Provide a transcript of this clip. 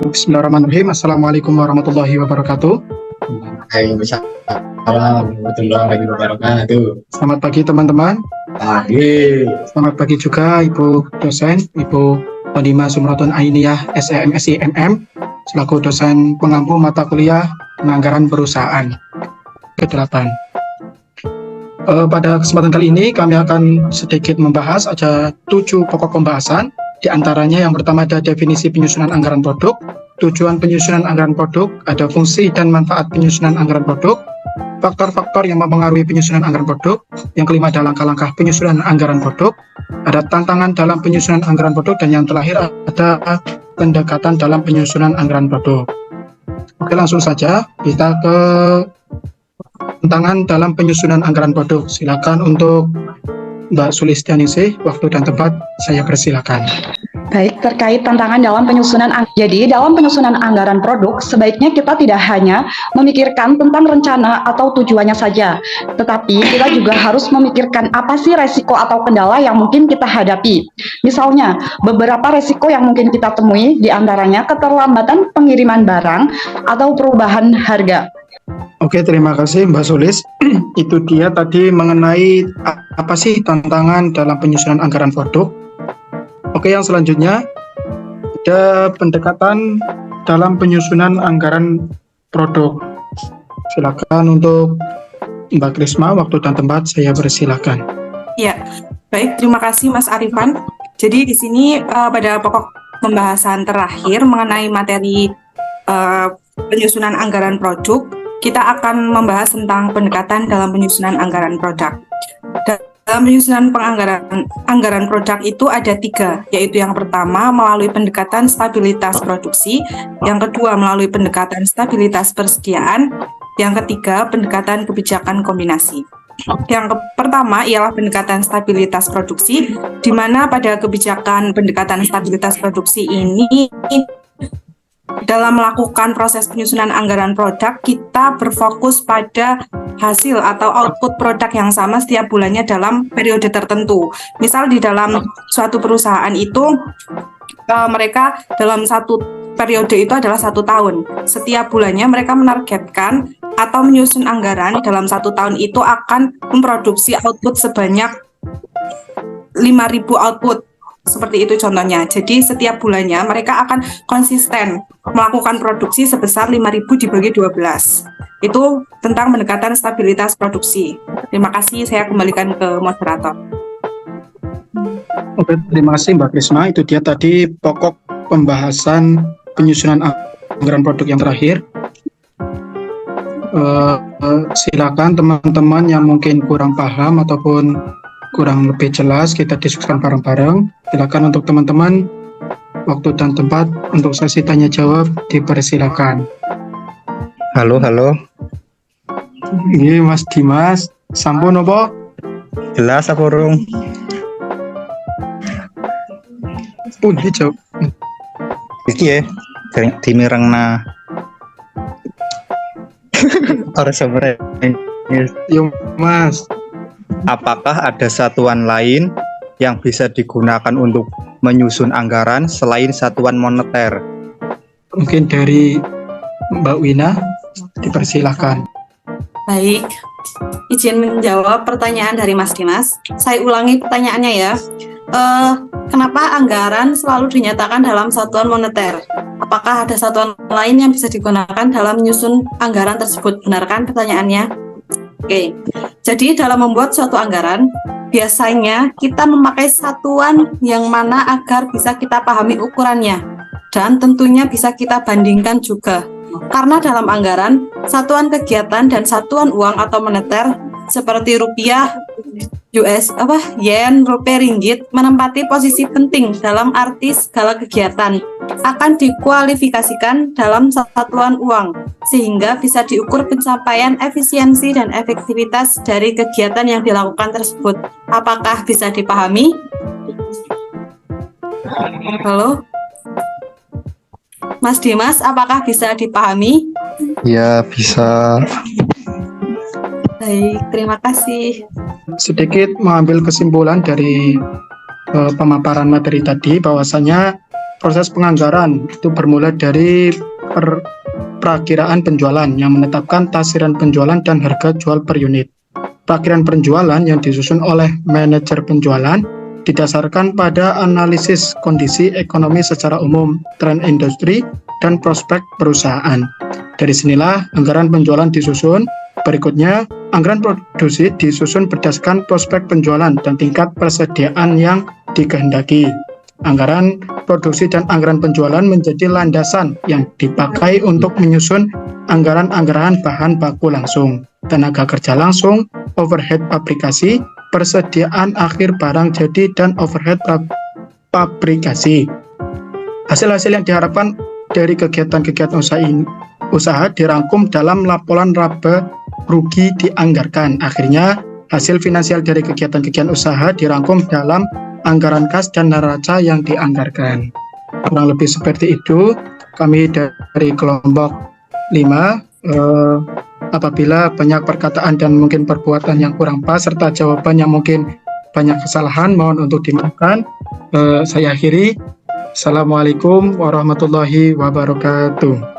Bismillahirrahmanirrahim. Assalamualaikum warahmatullahi wabarakatuh. Waalaikumsalam warahmatullahi wabarakatuh. Selamat pagi teman-teman. Pagi. Selamat pagi juga Ibu dosen, Ibu Pondima Sumratun Ainiyah SEMSI MM selaku dosen pengampu mata kuliah penganggaran perusahaan ke-8. Pada kesempatan kali ini kami akan sedikit membahas ada 7 pokok pembahasan. Di antaranya yang pertama ada definisi penyusunan anggaran produk, tujuan penyusunan anggaran produk, ada fungsi dan manfaat penyusunan anggaran produk, faktor-faktor yang mempengaruhi penyusunan anggaran produk, yang kelima ada langkah-langkah penyusunan anggaran produk, ada tantangan dalam penyusunan anggaran produk, dan yang terakhir ada pendekatan dalam penyusunan anggaran produk. Oke, langsung saja kita ke tantangan dalam penyusunan anggaran produk. Silakan untuk Mbak Sulistianingsih, waktu dan tempat saya persilakan. Baik, terkait tantangan dalam penyusunan Jadi, dalam penyusunan anggaran produk, sebaiknya kita tidak hanya memikirkan tentang rencana atau tujuannya saja, tetapi kita juga harus memikirkan apa sih resiko atau kendala yang mungkin kita hadapi. Misalnya, beberapa resiko yang mungkin kita temui diantaranya keterlambatan pengiriman barang atau perubahan harga. Oke, terima kasih Mbak Sulis. Itu dia tadi mengenai apa sih tantangan dalam penyusunan anggaran produk. Oke, yang selanjutnya ada pendekatan dalam penyusunan anggaran produk. Silakan untuk Mbak Krisma, waktu dan tempat saya persilakan. Ya, baik, terima kasih Mas Arifan. Jadi di sini pada pokok pembahasan terakhir mengenai materi penyusunan anggaran produk, kita akan membahas tentang pendekatan dalam penyusunan anggaran produk. Dalam penyusunan anggaran produk itu ada 3, yaitu yang pertama melalui pendekatan stabilitas produksi, yang kedua melalui pendekatan stabilitas persediaan, yang ketiga pendekatan kebijakan kombinasi. Yang pertama ialah pendekatan stabilitas produksi, di mana pada kebijakan pendekatan stabilitas produksi ini dalam melakukan proses penyusunan anggaran produk, kita berfokus pada hasil atau output produk yang sama setiap bulannya dalam periode tertentu. Misal di dalam suatu perusahaan itu, mereka dalam satu periode itu adalah 1 tahun. Setiap bulannya mereka menargetkan atau menyusun anggaran dalam 1 tahun itu akan memproduksi output sebanyak 5.000 output. Seperti itu contohnya. Jadi setiap bulannya mereka akan konsisten melakukan produksi sebesar 5.000 dibagi 12. Itu tentang pendekatan stabilitas produksi. Terima kasih, saya kembalikan ke moderator. Oke, terima kasih Mbak Krisma. Itu dia tadi pokok pembahasan penyusunan anggaran produk yang terakhir. Silakan teman-teman yang mungkin kurang paham ataupun kurang lebih jelas, kita diskusikan bareng-bareng. Silakan untuk teman-teman, waktu dan tempat untuk sesi tanya jawab dipersilakan. Halo. Ini Mas Dimas, sampun apa? Jelas apa urung? Pun hijau. Iki ya, dimirengna. Ora sabar. Yo Mas. Apakah ada satuan lain yang bisa digunakan untuk menyusun anggaran selain satuan moneter? Mungkin dari Mbak Wina, dipersilakan. Baik, izin menjawab pertanyaan dari Mas Dimas. Saya ulangi pertanyaannya ya. Kenapa anggaran selalu dinyatakan dalam satuan moneter? Apakah ada satuan lain yang bisa digunakan dalam menyusun anggaran tersebut? Benarkan pertanyaannya? Oke, jadi dalam membuat suatu anggaran, biasanya kita memakai satuan yang mana agar bisa kita pahami ukurannya, dan tentunya bisa kita bandingkan juga. Karena dalam anggaran, satuan kegiatan dan satuan uang atau moneter seperti rupiah, yen, rupiah, ringgit menempati posisi penting dalam arti segala kegiatan akan dikualifikasikan dalam satuan uang sehingga bisa diukur pencapaian efisiensi dan efektivitas dari kegiatan yang dilakukan tersebut. Apakah bisa dipahami? Halo? Mas Dimas, apakah bisa dipahami? Ya, bisa. Baik, terima kasih. Sedikit mengambil kesimpulan dari pemaparan materi tadi, bahwasanya proses penganggaran itu bermula dari perakiraan penjualan yang menetapkan tasiran penjualan dan harga jual per unit. Perakiraan penjualan yang disusun oleh manajer penjualan didasarkan pada analisis kondisi ekonomi secara umum, tren industri, dan prospek perusahaan. Dari sinilah anggaran penjualan disusun. Berikutnya, anggaran produksi disusun berdasarkan prospek penjualan dan tingkat persediaan yang dikehendaki. Anggaran produksi dan anggaran penjualan menjadi landasan yang dipakai untuk menyusun anggaran-anggaran bahan baku langsung, tenaga kerja langsung, overhead pabrikasi, persediaan akhir barang jadi, dan overhead pabrikasi. Hasil-hasil yang diharapkan dari kegiatan-kegiatan usaha dirangkum dalam laporan laba rugi dianggarkan. Akhirnya, hasil finansial dari kegiatan-kegiatan usaha dirangkum dalam anggaran kas dan neraca yang dianggarkan. Kurang lebih seperti itu. Kami dari kelompok 5, apabila banyak perkataan dan mungkin perbuatan yang kurang pas serta jawaban yang mungkin banyak kesalahan, mohon untuk dimaafkan. Saya akhiri. Assalamualaikum warahmatullahi wabarakatuh.